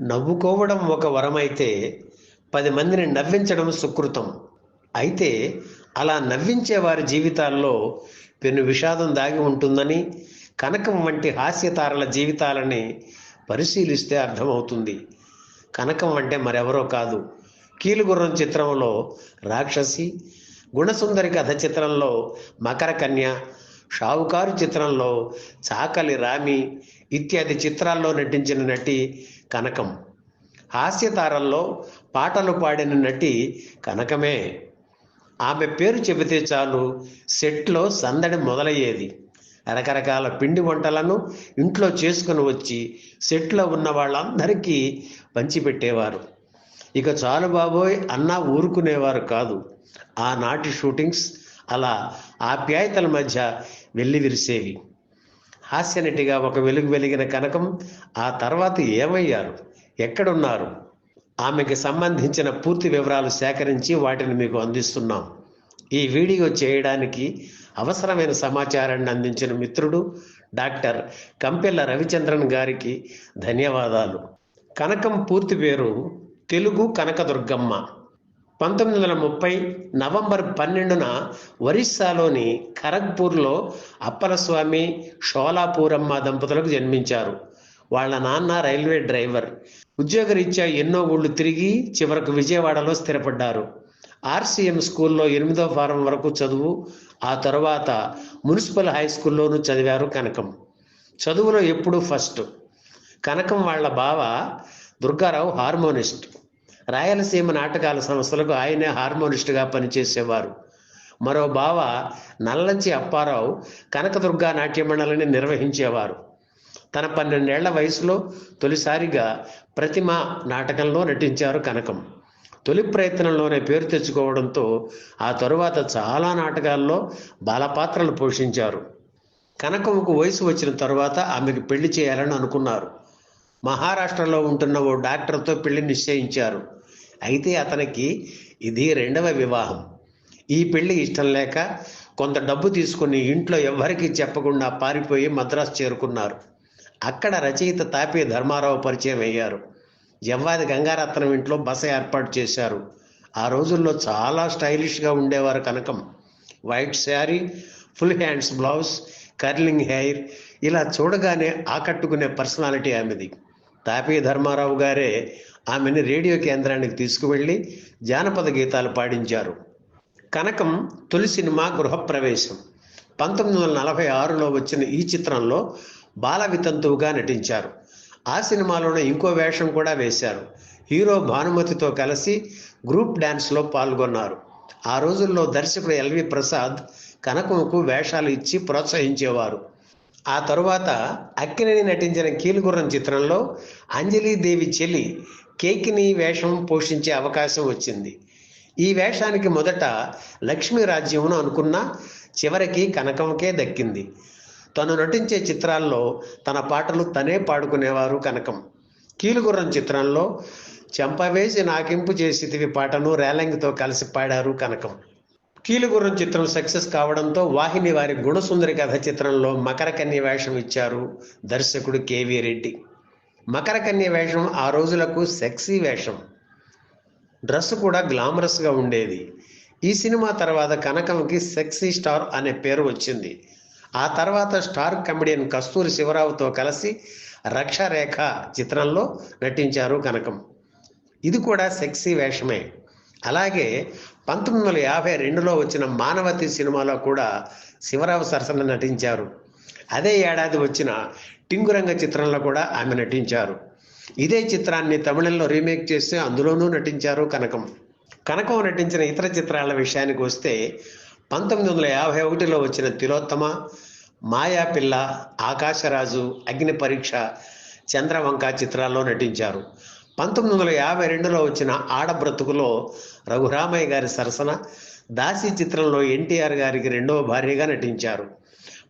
నవ్వుకోవడం ఒక వరమైతే 10 మందిని నవ్వించడం సుకృతం. అయితే అలా నవ్వించే వారి జీవితాల్లో పెను విషాదం దాగి ఉంటుందని, కనకం వంటి హాస్యతారల జీవితాలని పరిశీలిస్తే అర్థమవుతుంది. కనకం అంటే మరెవరో కాదు, కీలుగుర్రం చిత్రంలో రాక్షసి, గుణసుందరి కథ చిత్రంలో మకర కన్య, షావుకారు చిత్రంలో చాకలి రామి ఇత్యాది చిత్రాల్లో నటించిన నటి కనకం. హాస్యతారల్లో పాటలు పాడిన నటి కనకమే. ఆమె పేరు చెబితే చాలు సెట్లో సందడి మొదలయ్యేది. రకరకాల పిండి వంటలను ఇంట్లో చేసుకుని వచ్చి సెట్లో ఉన్న వాళ్ళందరికీ పంచిపెట్టేవారు. ఇక చాలు బాబోయ్ అన్నా ఊరుకునేవారు కాదు. ఆనాటి షూటింగ్స్ అలా ఆప్యాయతల మధ్య వెల్లివిరిసేవి. హాస్యనటిగా ఒక వెలుగు వెలిగిన కనకం ఆ తర్వాత ఏమయ్యారు, ఎక్కడున్నారు? ఆమెకి సంబంధించిన పూర్తి వివరాలు సేకరించి వాటిని మీకు అందిస్తున్నాం. ఈ వీడియో చేయడానికి అవసరమైన సమాచారాన్ని అందించిన మిత్రుడు డాక్టర్ కంపెల్ల రవిచంద్రన్ గారికి ధన్యవాదాలు. కనకం పూర్తి పేరు తెలుగు కనకదుర్గమ్మ. 1930 నవంబర్ 12న ఒరిస్సాలోని ఖరగ్పూర్లో అప్పలస్వామి, షోలాపూరమ్మ దంపతులకు జన్మించారు. వాళ్ళ నాన్న రైల్వే డ్రైవర్. ఉద్యోగరీత్యా ఎన్నో ఊళ్ళు తిరిగి చివరకు విజయవాడలో స్థిరపడ్డారు. ఆర్సీఎం స్కూల్లో 8వ ఫారం వరకు చదువు, ఆ తరువాత మున్సిపల్ హై స్కూల్లోనూ చదివారు కనకం. చదువులో ఎప్పుడూ ఫస్ట్. కనకం వాళ్ళ బావ దుర్గారావు హార్మోనిస్ట్. రాయలసీమ నాటకాల సంస్థలకు ఆయనే హార్మోనిస్ట్గా పనిచేసేవారు. మరో బావ నల్లంచి అప్పారావు కనకదుర్గా నాట్య మండలిని నిర్వహించేవారు. తన 12 ఏళ్ల వయసులో తొలిసారిగా ప్రతిమ నాటకంలో నటించారు కనకం. తొలి ప్రయత్నంలోనే పేరు తెచ్చుకోవడంతో ఆ తరువాత చాలా నాటకాల్లో బాలపాత్రలు పోషించారు. కనకంకు వయసు వచ్చిన తరువాత ఆమెకు పెళ్లి చేయాలని అనుకున్నారు. మహారాష్ట్రలో ఉంటున్న ఓ డాక్టర్తో పెళ్లి నిశ్చయించారు. అయితే అతనికి ఇది 2వ వివాహం. ఈ పెళ్లి ఇష్టం లేక కొంత డబ్బు తీసుకుని ఇంట్లో ఎవ్వరికీ చెప్పకుండా పారిపోయి మద్రాసు చేరుకున్నారు. అక్కడ రచయిత తాపీ ధర్మారావు పరిచయం అయ్యారు. జవ్వాది గంగారత్నం ఇంట్లో బస ఏర్పాటు చేశారు. ఆ రోజుల్లో చాలా స్టైలిష్గా ఉండేవారు Kanakam. White sari, full hands blouse, curling hair, ఇలా చూడగానే ఆకట్టుకునే పర్సనాలిటీ ఆమెది. తాపీ ధర్మారావు గారే ఆమెని రేడియో కేంద్రానికి తీసుకువెళ్ళి జానపద గీతాలు పాడించారు. కనకం తొలి సినిమా గృహప్రవేశం. 1946లో వచ్చిన ఈ చిత్రంలో బాల వితంతువుగా నటించారు. ఆ సినిమాలోనే ఇంకో వేషం కూడా వేశారు. హీరో భానుమతితో కలిసి గ్రూప్ డ్యాన్స్లో పాల్గొన్నారు. ఆ రోజుల్లో దర్శకుడు ఎల్వి ప్రసాద్ కనకంకు వేషాలు ఇచ్చి ప్రోత్సహించేవారు. ఆ తరువాత అక్కినేని నటించిన కీలుగుర్రం చిత్రంలో అంజలీదేవి చెల్లి కేకిని వేషం పోషించే అవకాశం వచ్చింది. ఈ వేషానికి మొదట లక్ష్మీ రాజ్యమును అనుకున్నా చివరికి కనకంకే దక్కింది. తను నటించే చిత్రాల్లో తన పాటలు తనే పాడుకునేవారు కనకం. కీలుగుర్రం చిత్రంలో చెంపవేసి నాకింపు చేసితివి పాటను రేలంగితో కలిసి పాడారు కనకం. కీలుగుర్రం చిత్రం సక్సెస్ కావడంతో వాహిని వారి గుణసుందరి కథ చిత్రంలో మకర కన్య వేషం ఇచ్చారు దర్శకుడు కేవీ రెడ్డి. మకర కన్య వేషం ఆ రోజులకు సెక్సీ వేషం. డ్రెస్ కూడా గ్లామరస్గా ఉండేది. ఈ సినిమా తర్వాత కనకంకి సెక్సీ స్టార్ అనే పేరు వచ్చింది. ఆ తర్వాత స్టార్ కమెడియన్ కస్తూరి శివరావుతో కలిసి రక్షారేఖ చిత్రంలో నటించారు కనకం. ఇది కూడా సెక్సీ వేషమే. అలాగే 1952లో వచ్చిన మానవతి సినిమాలో కూడా శివరావు సరసన నటించారు. అదే ఏడాది వచ్చిన టింగురంగ చిత్రంలో కూడా ఆమె నటించారు. ఇదే చిత్రాన్ని తమిళంలో రీమేక్ చేసి అందులోనూ నటించారు కనకం. కనకం నటించిన ఇతర చిత్రాల విషయానికి వస్తే 1951లో వచ్చిన తిలోత్తమ, మాయాపిల్ల, ఆకాశరాజు, అగ్ని పరీక్ష, చంద్రవంక చిత్రాల్లో నటించారు. 1952లో వచ్చిన ఆడబ్రతుకులో రఘురామయ్య గారి సరసన దాసి చిత్రంలో ఎన్టీఆర్ గారికి 2వ భార్యగా నటించారు.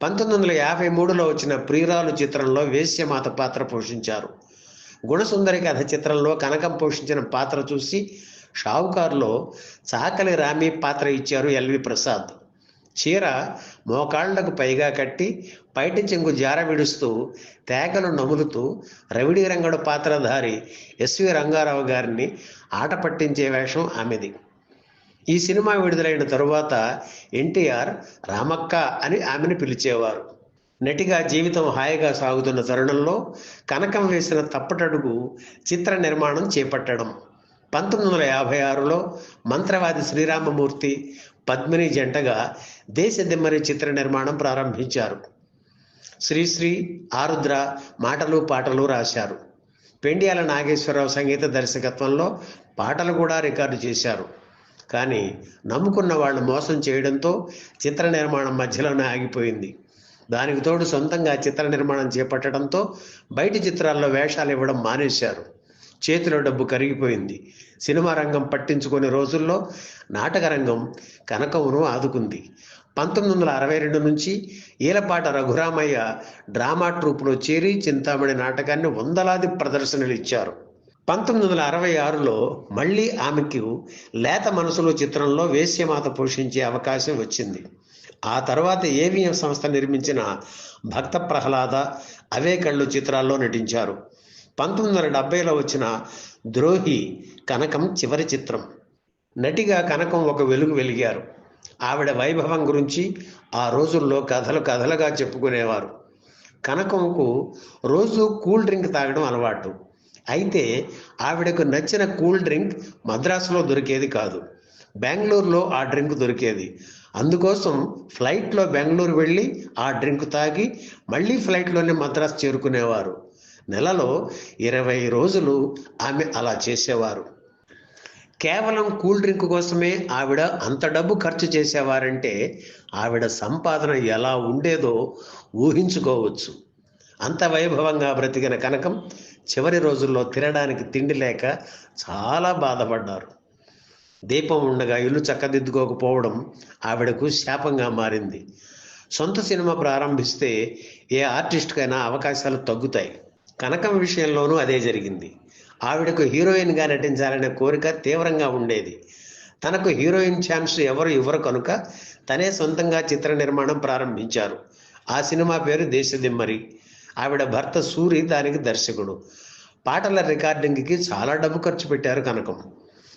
1953లో వచ్చిన ప్రియురాలు చిత్రంలో వేశ్యమాత పాత్ర పోషించారు. గుణసుందరి కథ చిత్రంలో కనకం పోషించిన పాత్ర చూసి షావుకారులో చాకలి రామి పాత్ర ఇచ్చారు ఎల్వి ప్రసాద్. చీర మోకాళ్లకు పైగా కట్టి పైటి చెంగు జార విడుస్తూ తేగలు నములుతూ రవిడి రంగడు పాత్రధారి ఎస్వి రంగారావు గారిని ఆట పట్టించే వేషం ఆమెది. ఈ సినిమా విడుదలైన తరువాత ఎన్టీఆర్ రామక్క అని ఆమెను పిలిచేవారు. నటిగా జీవితం హాయిగా సాగుతున్న తరుణంలో కనకం వేసిన తప్పటడుగు చిత్ర నిర్మాణం చేపట్టడం. 1956లో మంత్రవాది శ్రీరామమూర్తి, పద్మిని జంటగా దేశదిమ్మరి చిత్ర నిర్మాణం ప్రారంభించారు. శ్రీశ్రీ, ఆరుద్ర మాటలు పాటలు రాశారు. పెండియాల నాగేశ్వరరావు సంగీత దర్శకత్వంలో పాటలు కూడా రికార్డు చేశారు. కానీ నమ్ముకున్న వాళ్ళు మోసం చేయడంతో చిత్ర నిర్మాణం మధ్యలోనే ఆగిపోయింది. దానికి తోడు సొంతంగా చిత్ర నిర్మాణం చేపట్టడంతో బయటి చిత్రాల్లో వేషాలు ఇవ్వడం మానేశారు. చేతిలో డబ్బు కరిగిపోయింది. సినిమా రంగం పట్టించుకునే రోజుల్లో నాటక రంగం కనకమును ఆదుకుంది. 1962 నుంచి ఈలపాట రఘురామయ్య డ్రామా ట్రూప్లో చేరి చింతామణి నాటకాన్ని వందలాది ప్రదర్శనలు ఇచ్చారు. 1966లో మళ్ళీ ఆమెకు లేత మనసులో చిత్రంలో వేశ్యమాత పోషించే అవకాశం వచ్చింది. ఆ తర్వాత ఏవిఎం సంస్థ నిర్మించిన భక్త ప్రహ్లాద, అవే కళ్ళు చిత్రాల్లో నటించారు. 1970లో వచ్చిన ద్రోహి కనకం చివరి చిత్రం. నటిగా కనకం ఒక వెలుగు వెలిగారు. ఆవిడ వైభవం గురించి ఆ రోజుల్లో కథలు కథలుగా చెప్పుకునేవారు. కనకంకు రోజు కూల్ డ్రింక్ తాగడం అలవాటు. అయితే ఆవిడకు నచ్చిన కూల్ డ్రింక్ మద్రాసులో దొరికేది కాదు, బెంగళూరులో ఆ డ్రింక్ దొరికేది. అందుకోసం ఫ్లైట్లో బెంగళూరు వెళ్ళి ఆ డ్రింక్ తాగి మళ్ళీ ఫ్లైట్లోనే మద్రాసు చేరుకునేవారు. నెలలో 20 రోజులు ఆమె అలా చేసేవారు. కేవలం కూల్ డ్రింక్ కోసమే ఆవిడ అంత డబ్బు ఖర్చు చేసేవారంటే ఆవిడ సంపాదన ఎలా ఉండేదో ఊహించుకోవచ్చు. అంత వైభవంగా బ్రతికిన కనకం చివరి రోజుల్లో తినడానికి తిండి లేక చాలా బాధపడ్డారు. దీపం ఉండగా ఇల్లు చక్కదిద్దుకోకపోవడం ఆవిడకు శాపంగా మారింది. సొంత సినిమా ప్రారంభిస్తే ఏ ఆర్టిస్ట్కైనా అవకాశాలు తగ్గుతాయి. కనకం విషయంలోనూ అదే జరిగింది. ఆవిడకు హీరోయిన్గా నటించాలనే కోరిక తీవ్రంగా ఉండేది. తనకు హీరోయిన్ ఛాన్స్ ఎవరు ఇవ్వరు కనుక తనే సొంతంగా చిత్ర నిర్మాణం ప్రారంభించారు. ఆ సినిమా పేరు దేశదిమ్మరి. ఆవిడ భర్త సూరి దానికి దర్శకుడు. పాటల రికార్డింగ్కి చాలా డబ్బు ఖర్చు పెట్టారు కనకం.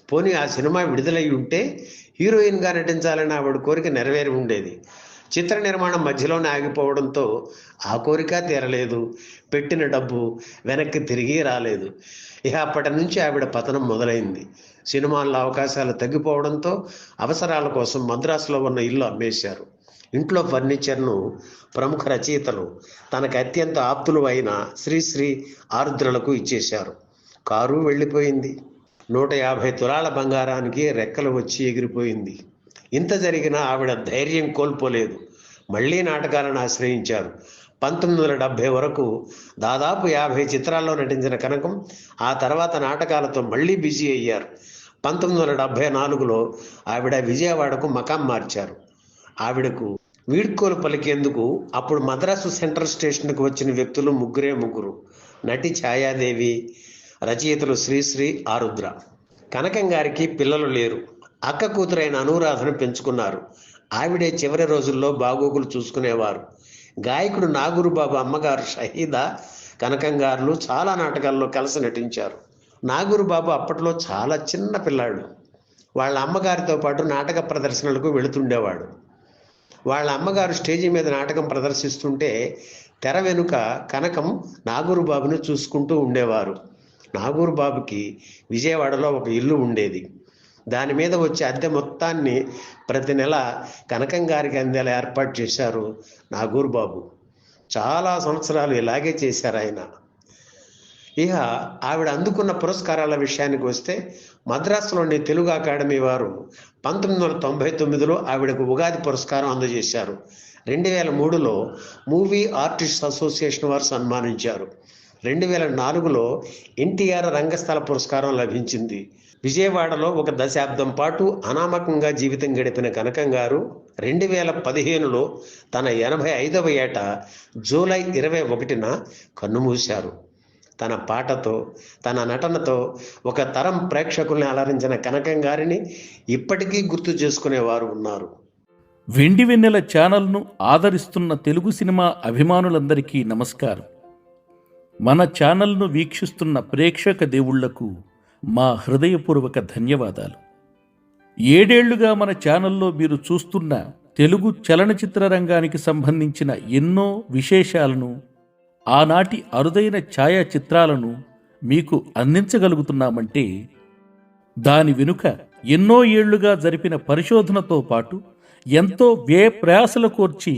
పోనీ ఆ సినిమా విడుదలై ఉంటే హీరోయిన్గా నటించాలని ఆవిడ కోరిక నెరవేరి ఉండేది. చిత్ర నిర్మాణం మధ్యలోనే ఆగిపోవడంతో ఆ కోరిక తీరలేదు. పెట్టిన డబ్బు వెనక్కి తిరిగి రాలేదు. ఇక అప్పటి నుంచి ఆవిడ పతనం మొదలైంది. సినిమాల్లో అవకాశాలు తగ్గిపోవడంతో అవసరాల కోసం మద్రాసులో ఉన్న ఇల్లు అమ్మేశారు. ఇంట్లో ఫర్నిచర్ను ప్రముఖ రచయితలు, తనకు అత్యంత ఆప్తులు అయిన శ్రీశ్రీ, ఆరుద్రలకు ఇచ్చేశారు. కారు వెళ్ళిపోయింది. 150 తులాల బంగారానికి రెక్కలు వచ్చి ఎగిరిపోయింది. ఇంత జరిగినా ఆవిడ ధైర్యం కోల్పోలేదు. మళ్ళీ నాటకాలను ఆశ్రయించారు. 1970 వరకు దాదాపు 50 చిత్రాల్లో నటించిన కనకం ఆ తర్వాత నాటకాలతో మళ్ళీ బిజీ అయ్యారు. 1974లో ఆవిడ విజయవాడకు మకాం మార్చారు. ఆవిడకు వీడ్కోలు పలికేందుకు అప్పుడు మద్రాసు సెంట్రల్ స్టేషన్కు వచ్చిన వ్యక్తులు ముగ్గురు. నటి ఛాయాదేవి, రచయితలు శ్రీశ్రీ, ఆరుద్ర. కనకం గారికి పిల్లలు లేరు. అక్క కూతురైన అనురాధను పెంచుకున్నారు. ఆవిడే చివరి రోజుల్లో బాగోగులు చూసుకునేవారు. గాయకుడు నాగూరుబాబు అమ్మగారు షహీదా, కనకం గారు చాలా నాటకాల్లో కలిసి నటించారు. నాగూరుబాబు అప్పట్లో చాలా చిన్న పిల్లాడు. వాళ్ళ అమ్మగారితో పాటు నాటక ప్రదర్శనలకు వెళుతుండేవాడు. వాళ్ళ అమ్మగారు స్టేజి మీద నాటకం ప్రదర్శిస్తుంటే తెర వెనుక కనకం నాగూరుబాబును చూసుకుంటూ ఉండేవారు. నాగూరుబాబుకి విజయవాడలో ఒక ఇల్లు ఉండేది. దాని మీద వచ్చే అద్దె మొత్తాన్ని ప్రతి నెల కనకం గారికి అందేలా ఏర్పాటు చేశారు నాగూరుబాబు. చాలా సంవత్సరాలు ఇలాగే చేశారు ఆయన. ఇక ఆవిడ అందుకున్న పురస్కారాల విషయానికి వస్తే మద్రాసులోని తెలుగు అకాడమీ వారు 1999లో ఆవిడకు ఉగాది పురస్కారం అందజేశారు. 2003లో మూవీ ఆర్టిస్ట్ అసోసియేషన్ వారు సన్మానించారు. 2004లో ఎన్టీఆర్ రంగస్థల పురస్కారం లభించింది. విజయవాడలో ఒక దశాబ్దం పాటు అనామకంగా జీవితం గడిపిన కనకం గారు 2015లో తన 85వ ఏట జూలై 21న కన్నుమూశారు. తన పాటతో, తన నటనతో ఒక తరం ప్రేక్షకుల్ని అలరించిన కనకం గారిని ఇప్పటికీ గుర్తు చేసుకునేవారు ఉన్నారు. వెండి వెన్నెల ఛానల్ను ఆదరిస్తున్న తెలుగు సినిమా అభిమానులందరికీ నమస్కారం. మన ఛానల్ను వీక్షిస్తున్న ప్రేక్షక దేవుళ్లకు మా హృదయపూర్వక ధన్యవాదాలు. 7 ఏళ్లుగా మన ఛానల్లో మీరు చూస్తున్న తెలుగు చలనచిత్ర రంగానికి సంబంధించిన ఎన్నో విశేషాలను, ఆనాటి అరుదైన ఛాయాచిత్రాలను మీకు అందించగలుగుతున్నామంటే దాని వెనుక ఎన్నో ఏళ్లుగా జరిపిన పరిశోధనతో పాటు ఎంతో వ్యయప్రయాసల కోర్చి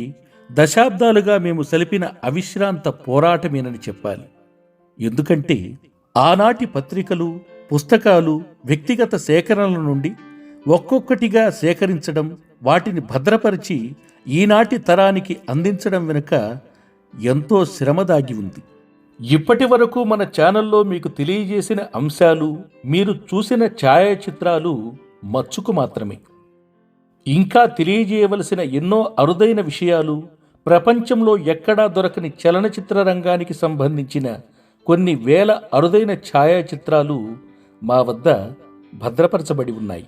దశాబ్దాలుగా మేము సలిపిన అవిశ్రాంత పోరాటమేనని చెప్పాలి. ఎందుకంటే ఆనాటి పత్రికలు, పుస్తకాలు, వ్యక్తిగత సేకరణల నుండి ఒక్కొక్కటిగా సేకరించడం, వాటిని భద్రపరిచి ఈనాటి తరానికి అందించడం వెనుక ఎంతో శ్రమ దాగి ఉంది. ఇప్పటి వరకు మన ఛానల్లో మీకు తెలియజేసిన అంశాలు, మీరు చూసిన ఛాయాచిత్రాలు మచ్చుకు మాత్రమే. ఇంకా తెలియజేయవలసిన ఎన్నో అరుదైన విషయాలు, ప్రపంచంలో ఎక్కడా దొరకని చలనచిత్ర రంగానికి సంబంధించిన కొన్ని వేల అరుదైన ఛాయాచిత్రాలు మా వద్ద భద్రపరచబడి ఉన్నాయి.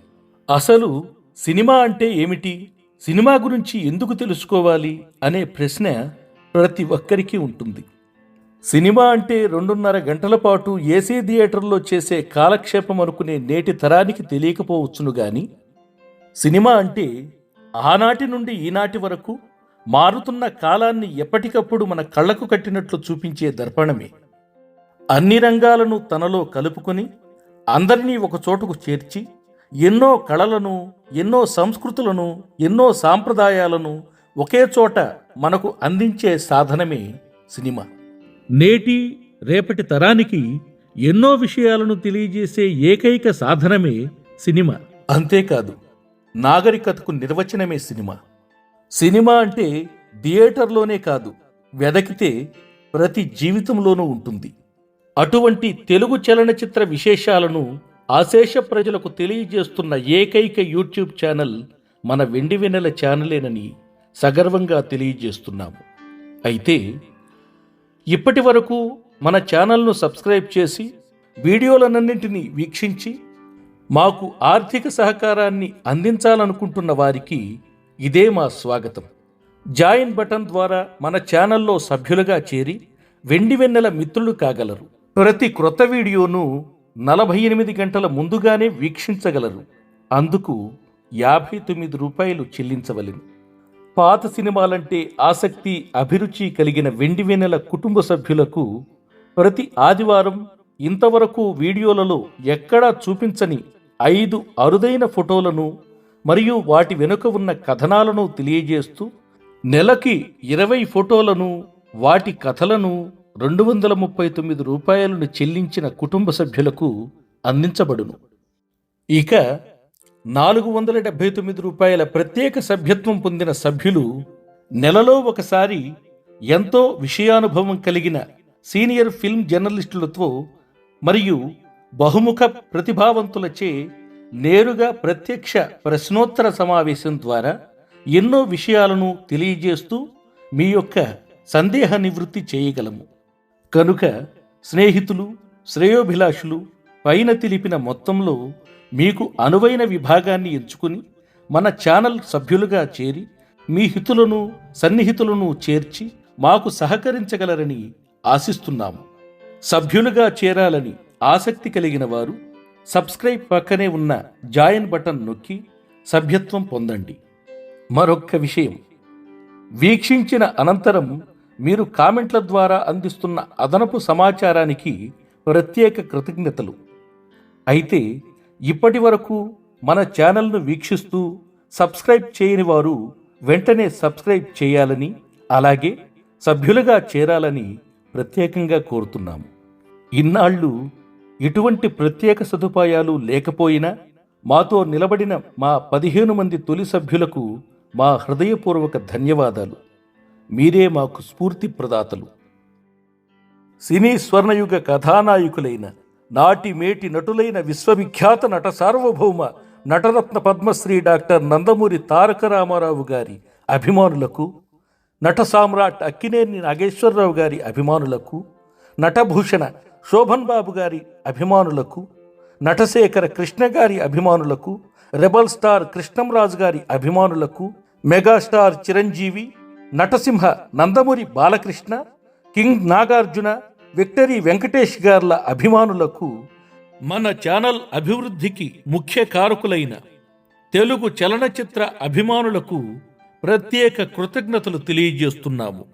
అసలు సినిమా అంటే ఏమిటి, సినిమా గురించి ఎందుకు తెలుసుకోవాలి అనే ప్రశ్న ప్రతి ఒక్కరికి ఉంటుంది. సినిమా అంటే 2.5 గంటల పాటు ఏసీ థియేటర్లో చేసే కాలక్షేపం అనుకునే నేటి తరానికి తెలియకపోవచ్చును గాని, సినిమా అంటే ఆనాటి నుండి ఈనాటి వరకు మారుతున్న కాలాన్ని ఎప్పటికప్పుడు మన కళ్లకు కట్టినట్లు చూపించే దర్పణమే. అన్ని రంగాలను తనలో కలుపుకొని అందరినీ ఒక చోటుకు చేర్చి ఎన్నో కళలను, ఎన్నో సంస్కృతులను, ఎన్నో సాంప్రదాయాలను ఒకే చోట మనకు అందించే సాధనమే సినిమా. నేటి రేపటి తరానికి ఎన్నో విషయాలను తెలియజేసే ఏకైక సాధనమే సినిమా. అంతేకాదు, నాగరికతకు నిర్వచనమే సినిమా. సినిమా అంటే థియేటర్లోనే కాదు, వెదకితే ప్రతి జీవితంలోనూ ఉంటుంది. అటువంటి తెలుగు చలనచిత్ర విశేషాలను ఆశేష ప్రజలకు తెలియజేస్తున్న ఏకైక యూట్యూబ్ ఛానల్ మన వెండి వెన్నెల ఛానలేనని సగర్వంగా తెలియజేస్తున్నాము. అయితే ఇప్పటి వరకు మన ఛానల్ను సబ్స్క్రైబ్ చేసి వీడియోలన్నింటినీ వీక్షించి మాకు ఆర్థిక సహకారాన్ని అందించాలనుకుంటున్న వారికి ఇదే మా స్వాగతం. జాయిన్ బటన్ ద్వారా మన ఛానల్లో సభ్యులుగా చేరి వెండి వెన్నెల మిత్రులు కాగలరు. ప్రతి క్రొత్త వీడియోను 48 గంటల ముందుగానే వీక్షించగలరు. అందుకు ₹59 చెల్లించవలెను. పాత సినిమాలంటే ఆసక్తి, అభిరుచి కలిగిన వెండి వెన్నెల కుటుంబ సభ్యులకు ప్రతి ఆదివారం ఇంతవరకు వీడియోలలో ఎక్కడా చూపించని 5 అరుదైన ఫోటోలను మరియు వాటి వెనుక ఉన్న కథనాలను తెలియజేస్తూ నెలకి 20 ఫోటోలను, వాటి కథలను ₹239 చెల్లించిన కుటుంబ సభ్యులకు అందించబడును. ఇక ₹479 ప్రత్యేక సభ్యత్వం పొందిన సభ్యులు నెలలో ఒకసారి ఎంతో విషయానుభవం కలిగిన సీనియర్ ఫిల్మ్ జర్నలిస్టులతో మరియు బహుముఖ ప్రతిభావంతులచే నేరుగా ప్రత్యక్ష ప్రశ్నోత్తర సమావేశం ద్వారా ఎన్నో విషయాలను తెలియజేస్తూ మీ యొక్క సందేహ నివృత్తి చేయగలము. కనుక స్నేహితులు, శ్రేయోభిలాషులు పైన తెలిపిన మొత్తంలో మీకు అనువైన విభాగాన్ని ఎంచుకుని మన ఛానల్ సభ్యులుగా చేరి మీ హితులను, సన్నిహితులను చేర్చి మాకు సహకరించగలరని ఆశిస్తున్నాము. సభ్యులుగా చేరాలని ఆసక్తి కలిగిన వారు సబ్స్క్రైబ్ పక్కనే ఉన్న జాయిన్ బటన్ నొక్కి సభ్యత్వం పొందండి. మరొక్క విషయం, వీక్షించిన అనంతరం మీరు కామెంట్ల ద్వారా అందిస్తున్న అదనపు సమాచారానికి ప్రత్యేక కృతజ్ఞతలు. అయితే ఇప్పటి వరకు మన ఛానల్ను వీక్షిస్తూ సబ్స్క్రైబ్ చేయని వారు వెంటనే సబ్స్క్రైబ్ చేయాలని, అలాగే సభ్యులుగా చేరాలని ప్రత్యేకంగా కోరుతున్నాము. ఇన్నాళ్ళు ఎటువంటి ప్రత్యేక సదుపాయాలు లేకపోయినా మాతో నిలబడిన మా 15 మంది తొలి సభ్యులకు మా హృదయపూర్వక ధన్యవాదాలు. మీరే మాకు స్ఫూర్తి ప్రదాతలు. సినీ స్వర్ణయుగ కథానాయకులైన, నాటి మేటి నటులైన విశ్వవిఖ్యాత నట సార్వభౌమ నటరత్న పద్మశ్రీ డాక్టర్ నందమూరి తారక రామారావు గారి అభిమానులకు, నట సామ్రాట్ అక్కినేని నాగేశ్వరరావు గారి అభిమానులకు, నటభూషణ శోభన్ బాబు గారి అభిమానులకు, నటశేఖర కృష్ణ గారి అభిమానులకు, రెబల్ స్టార్ కృష్ణంరాజు గారి అభిమానులకు, megastar Chiranjeevi, Natasimha Nandamuri Balakrishna, king Nagarjuna, victory Venkatesh గార్ల అభిమానులకు, మన ఛానల్ అభివృద్ధికి ముఖ్య కారకులైన తెలుగు చలనచిత్ర అభిమానులకు ప్రత్యేక కృతజ్ఞతలు తెలియజేస్తున్నాము.